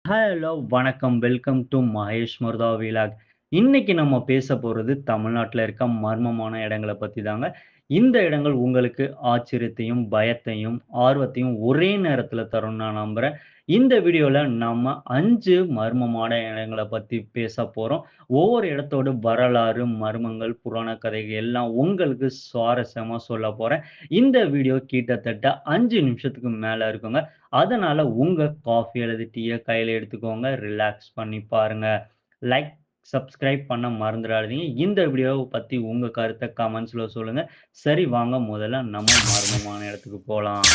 Hello, வணக்கம். Welcome to Mahesh Marudha vlog. இன்னைக்கு நம்ம பேச போறது தமிழ்நாட்டுல இருக்க மர்மமான இடங்கள பத்தி தாங்க. இந்த இடங்கள் உங்களுக்கு ஆச்சரியத்தையும், பயத்தையும், ஆர்வத்தையும் ஒரே நேரத்துல தரும்னு நான் நம்புறேன். இந்த வீடியோல நம்ம 5 மர்மமான இடங்கள பத்தி பேசப் போறோம். ஒவ்வொரு இடத்தோட வரலாறு, மர்மங்கள், புராண கதைகள் எல்லாம் உங்களுக்கு சுவாரஸ்யமா சொல்லப் போறேன். இந்த வீடியோ கிட்டத்தட்ட 5 நிமிஷத்துக்கு மேல இருக்குங்க. அதனால உங்க காஃபி அல்லது டீய கையில எடுத்துக்கோங்க. ரிலாக்ஸ் பண்ணி பாருங்க. லைக், சப்ஸ்கிரைப் பண்ண மறந்துடாதீங்க. இந்த வீடியோவ பத்தி உங்க கருத்த கமெண்ட்ஸ்ல சொல்லுங்க. சரி வாங்க முதல்ல நம்ம மர்மமான இடத்துக்கு போலாம்.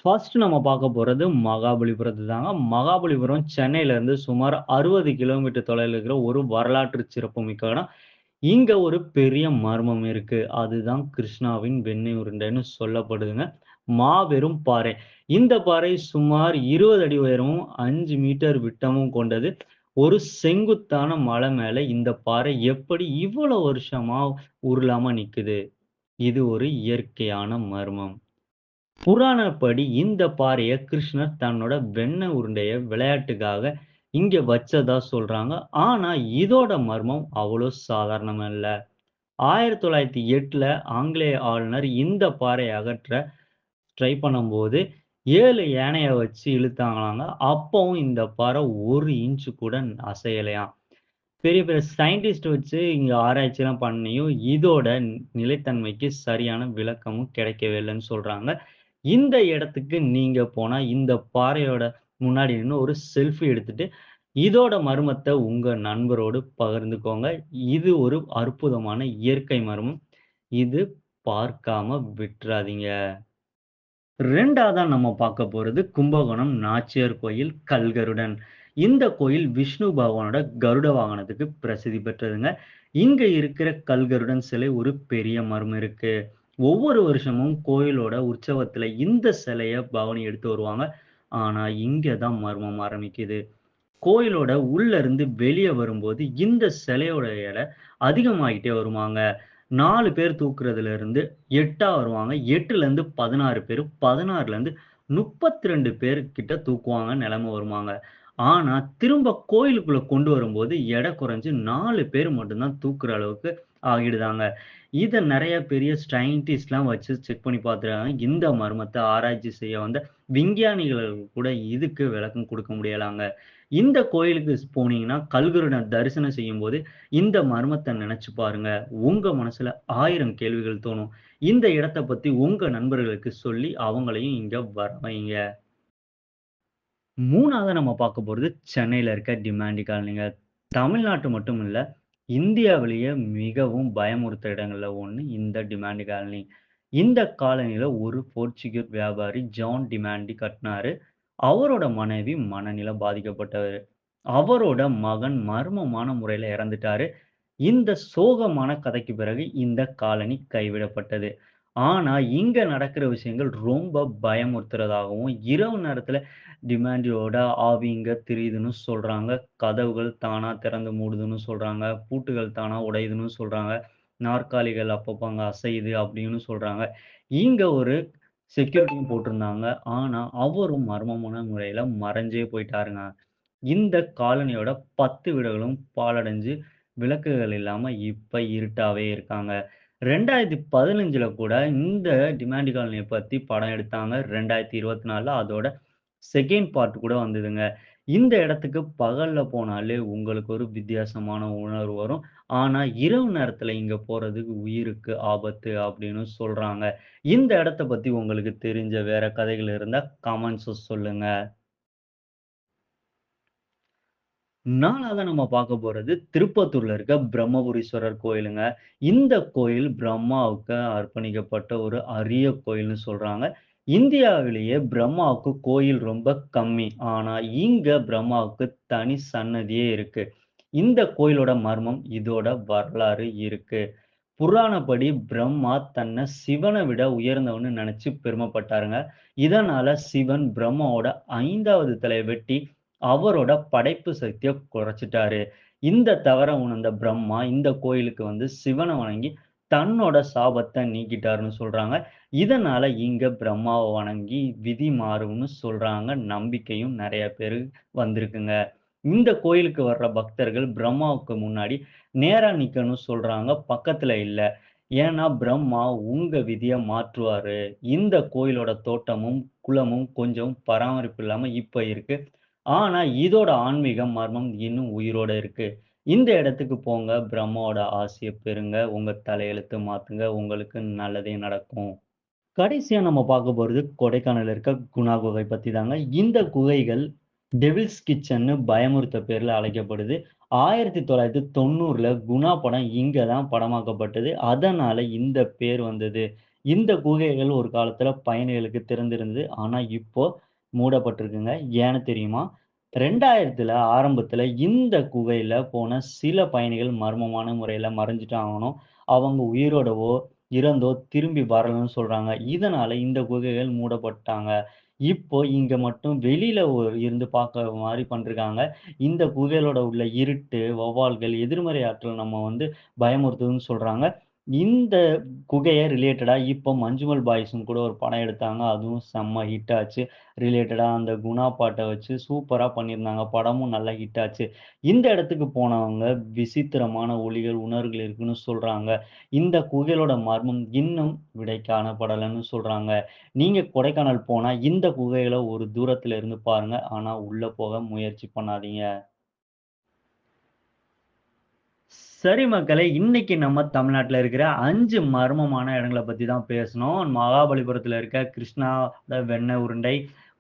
ஃபர்ஸ்ட் நம்ம பார்க்க போறது மகாபலிபுரத்த தாங்க. மகாபலிபுரம் சென்னையிலிருந்து சுமார் 60 கிலோமீட்டர் தொலைவில இருக்கிற ஒரு வரலாற்று சிறப்புமிக்க இடம். இங்க ஒரு பெரிய மர்மம் இருக்கு. அதுதான் கிருஷ்ணாவின் வெண்ணெய் உருண்டைன்னு சொல்லப்படுதுங்க. மாபெரும் பாறை. இந்த பாறை சுமார் 20 அடி உயரமும், 5 மீட்டர் விட்டமும் கொண்டது. ஒரு செங்குத்தான மலை மேல இந்த பாறை எப்படி இவ்வளோ வருஷமா உருளாம நிக்குது? இது ஒரு இயற்கையான மர்மம். புராணப்படி இந்த பாறைய கிருஷ்ணர் தன்னோட வெண்ணெய் உருண்டைய விளையாட்டுக்காக இங்க வச்சதா சொல்றாங்க. ஆனா இதோட மர்மம் அவ்வளோ சாதாரணமா இல்ல. 1908ல ஆங்கிலேய ஆளுநர் இந்த பாறைய அகற்ற ட்ரை பண்ணும்போது 7 யானைய வச்சு இழுத்தாங்களாங்க. அப்பவும் இந்த பாறை 1 இன்ச் கூட அசையலையாம். பெரிய பெரிய சயின்டிஸ்ட் வச்சு இங்க ஆராய்ச்சிலாம் பண்ணியும் இதோட நிலைத்தன்மைக்கு சரியான விளக்கமும் கிடைக்கவே இல்லன்னு சொல்றாங்க. இந்த இடத்துக்கு நீங்க போனா இந்த பாறையோட முன்னாடி நின்னு ஒரு செல்ஃபி எடுத்துட்டு இதோட மர்மத்த உங்க நண்பரோடு பகிர்ந்துக்கோங்க. இது ஒரு அற்புதமான இயற்கை மர்மம். இது பார்க்காம விட்றாதீங்க. 2வதா நம்ம பார்க்க போறது கும்பகோணம் நாச்சியார் கோயில் கல்கருடன். இந்த கோயில் விஷ்ணு பகவானோட கருட வாகனத்துக்கு பிரசித்தி பெற்றதுங்க. இங்க இருக்கிற கல்கருடன் சிலை ஒரு பெரிய மர்மம் இருக்கு. ஒவ்வொரு வருஷமும் கோயிலோட உற்சவத்துல இந்த சிலைய பவனி எடுத்து வருவாங்க. ஆனா இங்க தான் மர்மம் ஆரம்பிக்குது. கோயிலோட உள்ள இருந்து வெளிய வரும்போது, இந்த சிலையோட எடை அதிகமாயிட்டே வருமாங்க. 4 பேர் தூக்குறதுல இருந்து 8ஆ வருவாங்க. 8லருந்து 16 பேரு, 16லருந்து 32 பேர் கிட்ட தூக்குவாங்க நெலைம வருமாங்க. ஆனா, திரும்ப கோயிலுக்குள்ள கொண்டு வரும்போது எடை குறைஞ்சு 4 பேர் மட்டும் தான் தூக்குற அளவுக்கு ஆகிடுதாங்க. இத நெறைய பெரிய சயின்டிஸ்ட்லாம் வச்சு செக் பண்ணி பார்த்துருக்காங்க. இந்த மர்மத்த ஆராய்ச்சி செய்ய வந்த விஞ்ஞானிகள் கூட இதுக்கு விளக்கம் குடுக்க முடியலாங்க. இந்த கோயிலுக்கு போனீங்கன்னா, கல்குருட தரிசனம் செய்யும்போது, இந்த மர்மத்த நெனச்சு பாருங்க. உங்க மனசுல 1000 கேள்விகள் தோணும். இந்த இடத்த பத்தி உங்க நண்பர்களுக்கு சொல்லி, அவங்களையும் இங்க வர வைங்க. 3வதா நம்ம பார்க்க போறது சென்னையில இருக்க டிமாண்டி காலனிங்க. தமிழ்நாட்டு மட்டும் இல்ல, இந்தியாவிலேயே மிகவும் பயமுறுத்துற இடங்கள்ல ஒண்ணு இந்த டிமாண்டி காலனி. இந்த காலனில ஒரு போர்ச்சுகீஸ் வியாபாரி ஜான் டிமாண்டி கட்டுனாரு. அவரோட மனைவி மனநிலை பாதிக்கப்பட்டவரு. அவரோட மகன் மர்மமான முறையில இறந்துட்டாரு. இந்த சோகமான கதைக்கு பிறகு இந்த காலனி கைவிடப்பட்டது. ஆனா, இங்க நடக்கிற விஷயங்கள் ரொம்ப பயமுறுத்துறதாகவும், இரவு நேரத்துல டிமாண்டியோட ஆவி இங்க திரியுதுன்னு சொல்றாங்க. கதவுகள் தானா திறந்து மூடுதுன்னு சொல்றாங்க. பூட்டுகள் தானா உடையுதுன்னு சொல்றாங்க. நாற்காலிகள் அப்பப்ப அங்க அசையுது அப்படின்னு சொல்றாங்க. இங்க ஒரு செக்யூரிட்டியும் போட்டிருந்தாங்க. ஆனா, அவரும் மர்மமான முறையில மறைஞ்சே போயிட்டாருங்க. இந்த காலனியோட 10 வீடுகளும் பாழடைஞ்சு, விளக்குகள் இல்லாம இப்ப இருட்டாவே இருக்காங்க. 2015ல கூட இந்த டிமாண்டி காலனிய பத்தி படம் எடுத்தாங்க. 2024ல அதோட 2ண்ட் பார்ட் கூட வந்ததுங்க. இந்த இடத்துக்கு பகல்ல போனாலே உங்களுக்கு ஒரு வித்தியாசமான உணர்வு வரும். ஆனா, இரவு நேரத்துல இங்க போறது உயிருக்கு ஆபத்து அப்படின்னு சொல்றாங்க. இந்த இடத்த பத்தி உங்களுக்கு தெரிஞ்ச வேற கதைகள் இருந்தா கமெண்ட்ஸ்ல சொல்லுங்க. 4வதா நம்ம பார்க்க போறது திருப்பத்தூர்ல இருக்க பிரம்மபுரீஸ்வரர் கோயிலுங்க. இந்த கோயில் பிரம்மாவுக்கு அர்ப்பணிக்கப்பட்ட ஒரு அரிய கோயில்னு சொல்றாங்க. இந்தியாவிலேயே பிரம்மாவுக்கு கோயில் ரொம்ப கம்மி. ஆனா இங்க பிரம்மாவுக்கு தனி சன்னதியே இருக்கு. இந்த கோயிலோட மர்மம் இதோட வரலாறு இருக்கு. புராணப்படி பிரம்மா தன்னை சிவனை விட உயர்ந்தவன்னு நினைச்சு பெருமைப்பட்டாருங்க. இதனால சிவன் பிரம்மாவோட 5வது தலைய வெட்டி அவரோட படைப்பு சக்திய குறைச்சுட்டாரு. இந்த தவற உணர்ந்த பிரம்மா இந்த கோயிலுக்கு வந்து சிவனை வணங்கி தன்னோட சாபத்த நீக்கிட்டாருன்னு சொல்றாங்க. இதனால இங்க பிரம்மாவ வணங்கி விதி மாறும்னு சொல்றாங்க. நம்பிக்கையும் நெறைய பேரு வந்திருக்குங்க. இந்த கோயிலுக்கு வர்ற பக்தர்கள் பிரம்மாவுக்கு முன்னாடி நேரா நிக்கணும்னு சொல்றாங்க. பக்கத்துல இல்ல. ஏன்னா பிரம்மா உங்க விதிய மாற்றுவாரு. இந்த கோயிலோட தோட்டமும், குளமும் கொஞ்சம் பராமரிப்பு இல்லாம இப்ப இருக்கு. ஆனா இதோட ஆன்மீக மர்மம் இன்னும் உயிரோட இருக்கு. இந்த இடத்துக்கு போங்க, பிரம்மாவோட ஆசிய பெறுங்க, உங்க தலையெழுத்து மாத்துங்க, உங்களுக்கு நல்லதே நடக்கும். கடைசியா நம்ம பார்க்க போறது கொடைக்கானல்ல இருக்க குணா குகை பத்தி தாங்க. இந்த குகைகள் டெவில்ஸ் கிச்சன்னு பயமுறுத்த பேர்ல அழைக்கப்படுது. 1990ல குணா படம் இங்க தான் படமாக்கப்பட்டது. அதனால இந்த பேர் வந்தது. இந்த குகைகள் ஒரு காலத்துல பயணிகளுக்கு திறந்திருந்தது. ஆனா இப்போ மூடப்பட்டிருக்குங்க. ஏன்னு தெரியுமா? 2000த்துல ஆரம்பத்துல இந்த குகையில போன சில பயணிகள் மர்மமான முறையில மறைஞ்சுட்டாங்கணும். அவங்க உயிரோடவோ இறந்தோ திரும்பி வரலன்னு சொல்றாங்க. இதனால இந்த குகைகள் மூடப்பட்டாங்க. இப்போ இங்க மட்டும் வெளியில இருந்து பார்க்குற மாரி பண்ருக்காங்க. இந்த குகைகளோட உள்ள இருட்டு, வௌவால்கள், எதிர்மறை ஆற்றல் நம்ம பயமுறுத்துதுன்னு சொல்றாங்க. இந்த குகைய ரிலேட்டடா இப்போ மஞ்சுமல் பாய்ஸ்ன்னு கூட ஒரு படம் எடுத்தாங்க. அதுவும் செம்ம ஹிட் ஆச்சு. ரிலேட்டடா அந்த குணா பாட்ட வச்சு சூப்பரா பண்ணியிருந்தாங்க. படமும் நல்லா ஹிட் ஆச்சு. இந்த இடத்துக்கு போனவங்க விசித்திரமான ஒலிகள், உணர்வுகள் இருக்குன்னு சொல்றாங்க. இந்த குகைகளோட மர்மம் இன்னும் விடை காணப்படலன்னு சொல்றாங்க. நீங்க கொடைக்கானல் போனா இந்த குகைகள ஒரு தூரத்துல இருந்து பாருங்க. ஆனா உள்ள போக முயற்சி பண்ணாதீங்க. சரி மக்களே, இன்னைக்கு நம்ம தமிழ்நாட்டுல இருக்கிற 5 மர்மமான இடங்கள பத்தி தான் பேசுனோம். மகாபலிபுரத்துல இருக்க கிருஷ்ணாவோட வெண்ணெய் உருண்டை,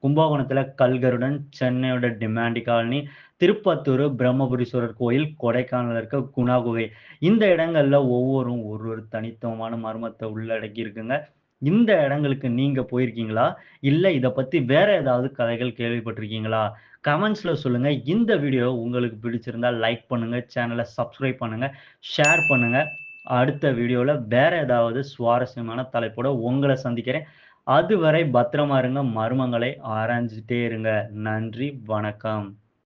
கும்பகோணத்துல கல்கருடன், சென்னையோட டிமாண்டி காலனி, திருப்பத்தூர் பிரம்மபுரீஸ்வரர் கோயில், கொடைக்கானல்ல இருக்க குணா குகை. இந்த இடங்கள்ல ஒவ்வொரும் ஒரு ஒரு தனித்துவமான மர்மத்த உள்ளடக்கி இருக்குங்க. இந்த இடங்களுக்கு நீங்க போயிருக்கீங்களா? இல்ல இத பத்தி வேற ஏதாவது கதைகள் கேள்விப்பட்டிருக்கீங்களா? கமெண்ட்ஸ்ல சொல்லுங்க. இந்த வீடியோ உங்களுக்கு பிடிச்சிருந்தா லைக் பண்ணுங்க, சேனல சப்ஸ்கிரைப் பண்ணுங்க, ஷேர் பண்ணுங்க. அடுத்த வீடியோல வேற ஏதாவது சுவாரஸ்யமான தலைப்போட உங்கள சந்திக்கிறேன். அதுவரை பத்திரமா இருங்க. மர்மங்களை ஆராய்ஞ்சுட்டே இருங்க. நன்றி, வணக்கம்.